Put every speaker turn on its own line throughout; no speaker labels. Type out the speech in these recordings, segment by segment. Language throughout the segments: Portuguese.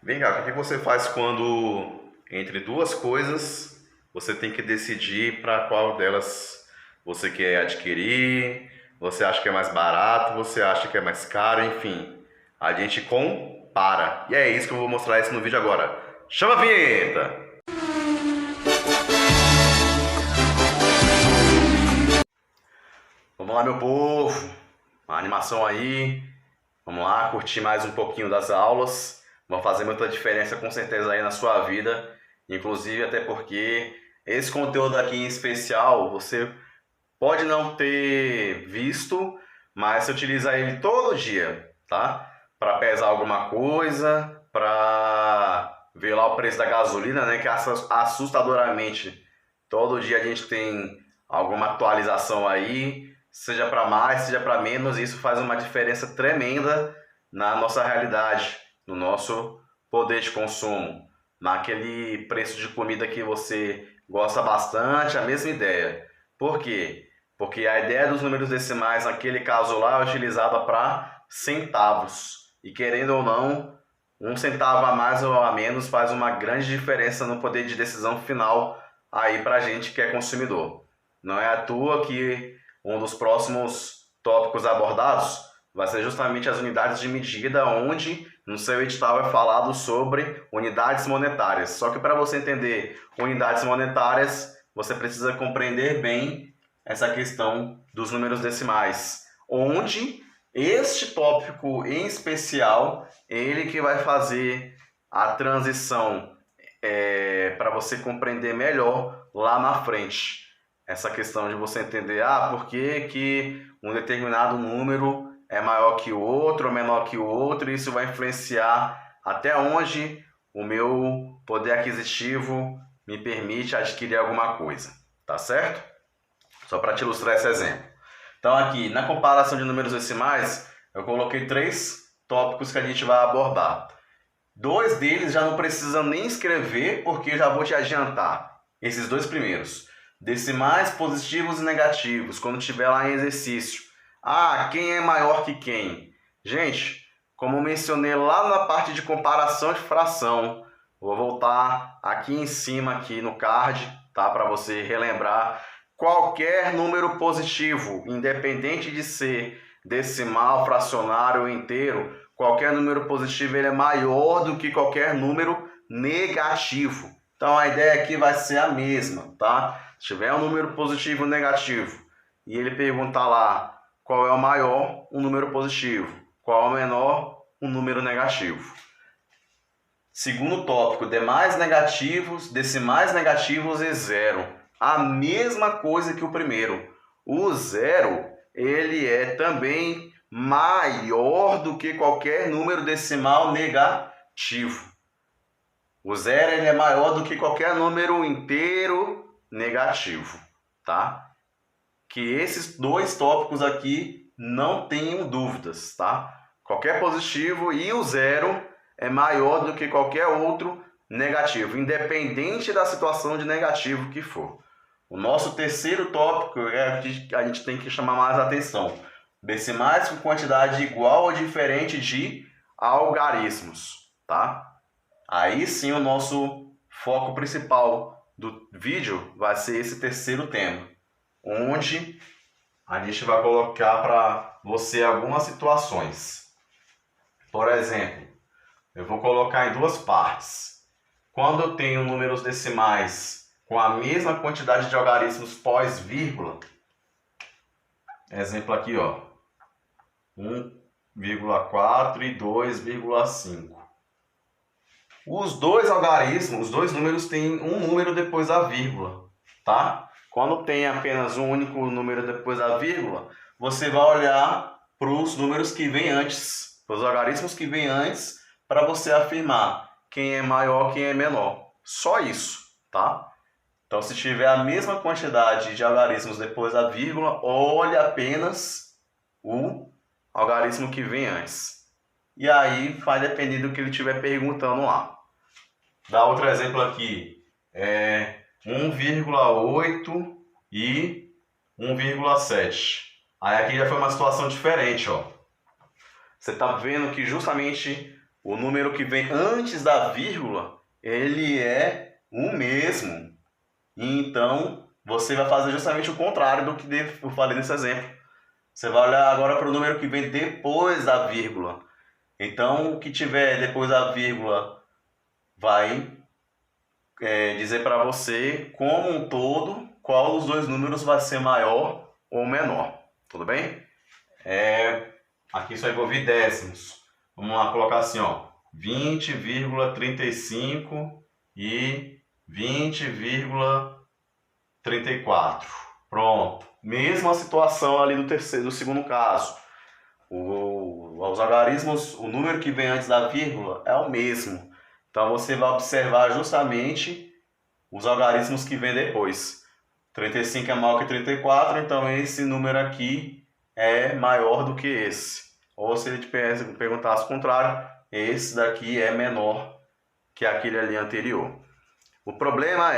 Vem cá, o que você faz quando entre duas coisas você tem que decidir para qual delas você quer adquirir, você acha que é mais barato, você acha que é mais caro, enfim. A gente compara. E é isso que eu vou mostrar isso no vídeo agora. Chama a vinheta! Vamos lá, meu povo. Uma animação aí. Vamos lá, curtir mais um pouquinho das aulas. Vão fazer muita diferença com certeza aí na sua vida. Inclusive até porque esse conteúdo aqui em especial você pode não ter visto, mas você utiliza ele todo dia, tá? Para pesar alguma coisa, para ver lá o preço da gasolina, né? Que assustadoramente todo dia a gente tem alguma atualização aí, seja para mais, seja para menos, e isso faz uma diferença tremenda na nossa realidade, no nosso poder de consumo, naquele preço de comida que você gosta bastante, a mesma ideia. Por quê? Porque a ideia dos números decimais, naquele caso lá, é utilizada para centavos. E querendo ou não, um centavo a mais ou a menos faz uma grande diferença no poder de decisão final aí para a gente que é consumidor. Não é à toa que um dos próximos tópicos abordados vai ser justamente as unidades de medida, onde no seu edital é falado sobre unidades monetárias. Só que para você entender unidades monetárias, você precisa compreender bem essa questão dos números decimais, onde este tópico em especial, ele que vai fazer a transição para você compreender melhor lá na frente. Essa questão de você entender, por que um determinado número é maior que o outro ou menor que o outro, e isso vai influenciar até onde o meu poder aquisitivo me permite adquirir alguma coisa, tá certo? Só para te ilustrar esse exemplo. Então aqui, na comparação de números decimais, eu coloquei 3 tópicos que a gente vai abordar. 2 deles já não precisa nem escrever, porque já vou te adiantar. Esses 2 primeiros. Decimais positivos e negativos, quando estiver lá em exercício. Quem é maior que quem? Gente, como mencionei lá na parte de comparação de fração, vou voltar aqui em cima, aqui no card, tá? Para você relembrar. Qualquer número positivo, independente de ser decimal, fracionário ou inteiro, qualquer número positivo ele é maior do que qualquer número negativo. Então a ideia aqui vai ser a mesma, tá? Se tiver um número positivo ou negativo e ele perguntar lá qual é o maior, um número positivo, qual é o menor, um número negativo. Segundo tópico, demais negativos, decimais negativos e zero. A mesma coisa que o primeiro. O zero, ele é também maior do que qualquer número decimal negativo. O zero ele é maior do que qualquer número inteiro negativo, tá? Que esses 2 tópicos aqui não tenham dúvidas, tá? Qualquer positivo e o zero é maior do que qualquer outro negativo, independente da situação de negativo que for. O nosso terceiro tópico é que a gente tem que chamar mais atenção. Decimais com quantidade igual ou diferente de algarismos, tá? Aí sim o nosso foco principal do vídeo vai ser esse terceiro tema, onde a gente vai colocar para você algumas situações. Por exemplo, eu vou colocar em 2 partes. Quando eu tenho números decimais com a mesma quantidade de algarismos pós-vírgula, exemplo aqui, 1,4 e 2,5. Os 2 algarismos, os 2 números têm um número depois da vírgula, tá? Quando tem apenas um único número depois da vírgula, você vai olhar para os números que vêm antes, para os algarismos que vêm antes, para você afirmar quem é maior, quem é menor. Só isso, tá? Então, se tiver a mesma quantidade de algarismos depois da vírgula, olhe apenas o algarismo que vem antes. E aí vai depender do que ele estiver perguntando lá. Dá outro exemplo aqui. 1,8 e 1,7. Aí aqui já foi uma situação diferente, Você está vendo que justamente o número que vem antes da vírgula, ele é o mesmo. Então, você vai fazer justamente o contrário do que eu falei nesse exemplo. Você vai olhar agora para o número que vem depois da vírgula. Então, o que tiver depois da vírgula vai dizer para você, como um todo, qual dos dois números vai ser maior ou menor. Tudo bem? Aqui só envolve décimos. Vamos lá colocar assim, ó, 20,35 e 20,34. Pronto. Mesma situação ali do segundo caso. Os algarismos, o número que vem antes da vírgula é o mesmo. Então você vai observar justamente os algarismos que vêm depois. 35 é maior que 34, então esse número aqui é maior do que esse. Ou se ele te perguntasse o contrário, esse daqui é menor que aquele ali anterior. O problema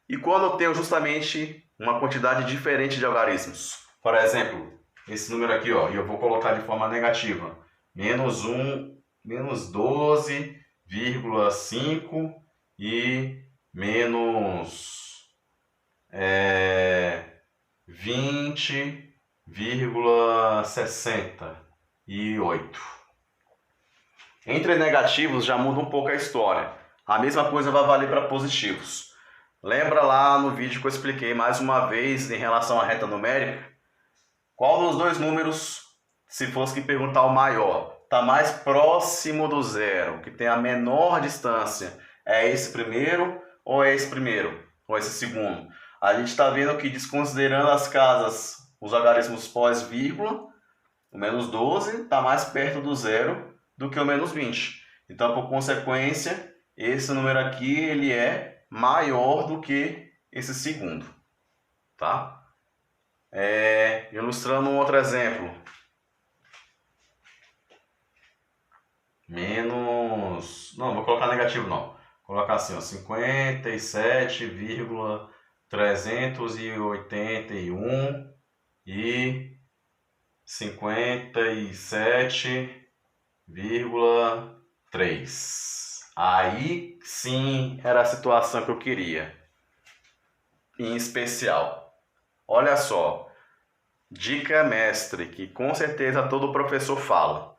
e quando eu tenho justamente uma quantidade diferente de algarismos? Por exemplo, esse número aqui, ó, e eu vou colocar de forma negativa. Menos 1, menos 12,5 e menos 20,68. Entre negativos já muda um pouco a história. A mesma coisa vai valer para positivos. Lembra lá no vídeo que eu expliquei mais uma vez em relação à reta numérica? Qual dos dois números, se fosse que perguntar o maior, está mais próximo do zero, que tem a menor distância? É esse primeiro ou é esse primeiro? Ou esse segundo? A gente está vendo que, desconsiderando as casas, os algarismos pós-vírgula, o menos 12 está mais perto do zero do que o menos 20. Então, por consequência, esse número aqui ele é maior do que esse segundo. Tá? Ilustrando um outro exemplo. Não, vou colocar negativo não. Vou colocar assim, ó, 57,381 e 57,3. Aí sim era a situação que eu queria. Em especial, olha só, dica mestre, que com certeza todo professor fala.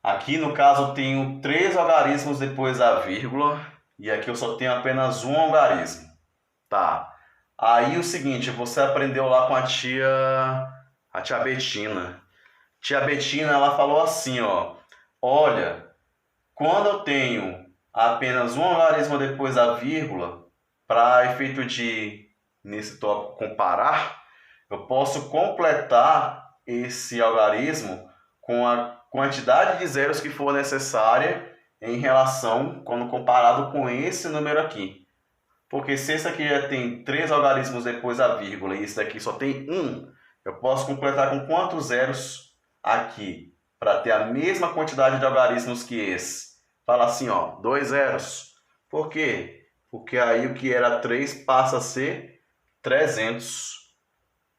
Aqui no caso eu tenho 3 algarismos depois da vírgula, e aqui eu só tenho apenas um algarismo. Tá. Aí o seguinte, você aprendeu lá com a tia Betina. Tia Betina, ela falou assim, ó, olha, quando eu tenho apenas um algarismo depois da vírgula, para efeito de, nesse tópico, comparar, eu posso completar esse algarismo com a quantidade de zeros que for necessária em relação, quando comparado com esse número aqui. Porque se esse aqui já tem 3 algarismos depois da vírgula e esse daqui só tem 1, eu posso completar com quantos zeros aqui para ter a mesma quantidade de algarismos que esse? Fala assim, ó, 2 zeros. Por quê? Porque aí o que era 3 passa a ser 300.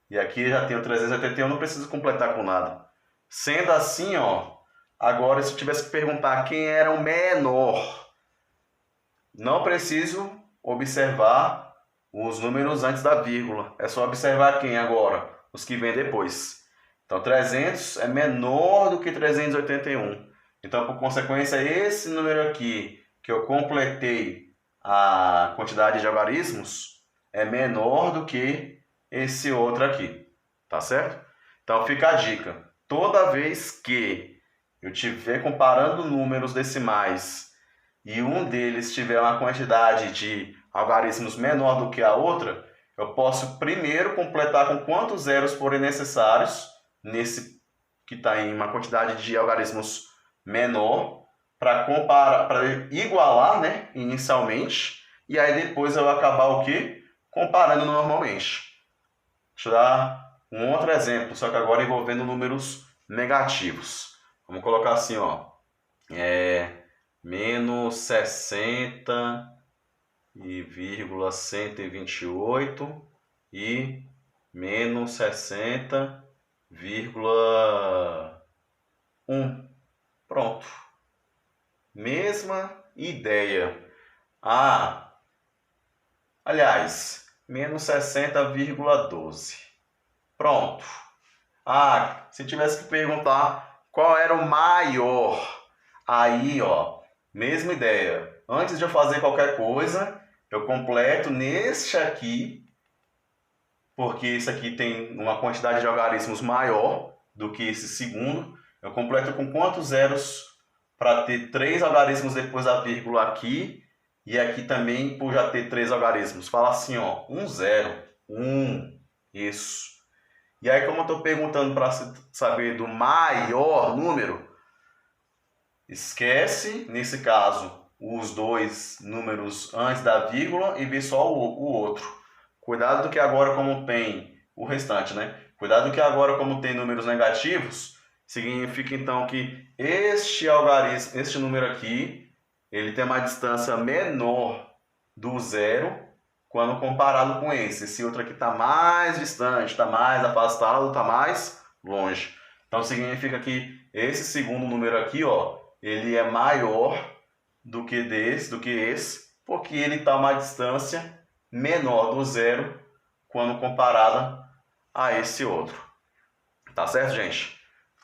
E aqui já tenho 381, não preciso completar com nada. Sendo assim, ó, agora se eu tivesse que perguntar quem era o menor, não preciso observar os números antes da vírgula. É só observar quem agora? Os que vêm depois. Então, 300 é menor do que 381. Então, por consequência, esse número aqui, que eu completei a quantidade de algarismos, é menor do que esse outro aqui. Tá certo? Então, fica a dica. Toda vez que eu estiver comparando números decimais e um deles tiver uma quantidade de algarismos menor do que a outra, eu posso primeiro completar com quantos zeros forem necessários, nesse que está em uma quantidade de algarismos menor, para comparar, para igualar, né, inicialmente, e aí depois eu vou acabar o quê? Comparando normalmente. Deixa eu dar um outro exemplo, só que agora envolvendo números negativos. Vamos colocar assim, ó, menos 60,128 e menos 60,1. Pronto. Pronto. Mesma ideia. Aliás, menos 60,12. Pronto. Se tivesse que perguntar qual era o maior, aí, ó, mesma ideia. Antes de eu fazer qualquer coisa, eu completo neste aqui, porque esse aqui tem uma quantidade de algarismos maior do que esse segundo. Eu completo com quantos zeros para ter 3 algarismos depois da vírgula aqui, e aqui também por já ter 3 algarismos. Fala assim, ó, 1, 0, 1, isso. E aí, como eu estou perguntando para saber do maior número, esquece, nesse caso, os dois números antes da vírgula e vê só o outro. Cuidado que agora, como tem o restante, né? Cuidado que agora, como tem números negativos, significa então que este algarismo, este número aqui, ele tem uma distância menor do zero quando comparado com esse. Esse outro aqui está mais distante, está mais afastado, está mais longe. Então significa que esse segundo número aqui, ó, ele é maior do que esse, porque ele está a uma distância menor do zero quando comparada a esse outro. Tá certo, gente?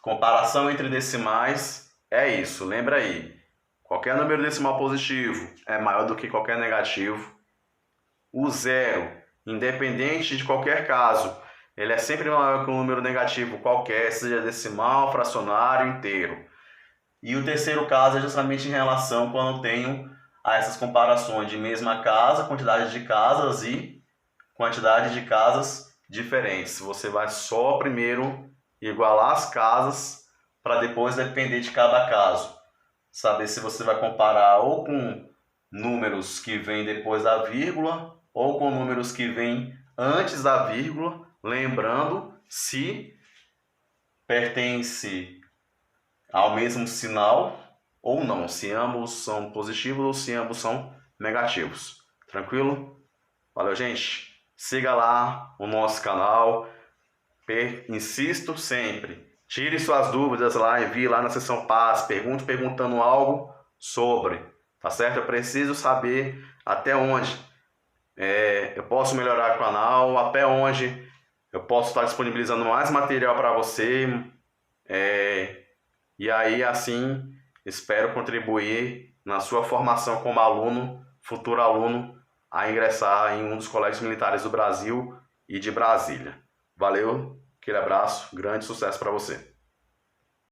Comparação entre decimais é isso. Lembra aí, qualquer número decimal positivo é maior do que qualquer negativo. O zero, independente de qualquer caso, ele é sempre maior que um número negativo qualquer, seja decimal, fracionário, inteiro. E o terceiro caso é justamente em relação quando eu tenho essas comparações de mesma casa, quantidade de casas e quantidade de casas diferentes. Você vai só primeiro igualar as casas para depois depender de cada caso. Saber se você vai comparar ou com números que vêm depois da vírgula ou com números que vêm antes da vírgula, lembrando se pertence ao mesmo sinal ou não, se ambos são positivos ou se ambos são negativos. Tranquilo? Valeu, gente! Siga lá o nosso canal. Insisto sempre, tire suas dúvidas lá, envie lá na seção Paz, perguntando algo sobre, tá certo? Eu preciso saber até onde eu posso melhorar o canal, até onde eu posso estar disponibilizando mais material para você, e aí assim espero contribuir na sua formação como aluno, futuro aluno, a ingressar em um dos colégios militares do Brasil e de Brasília. Valeu, aquele abraço, grande sucesso para você.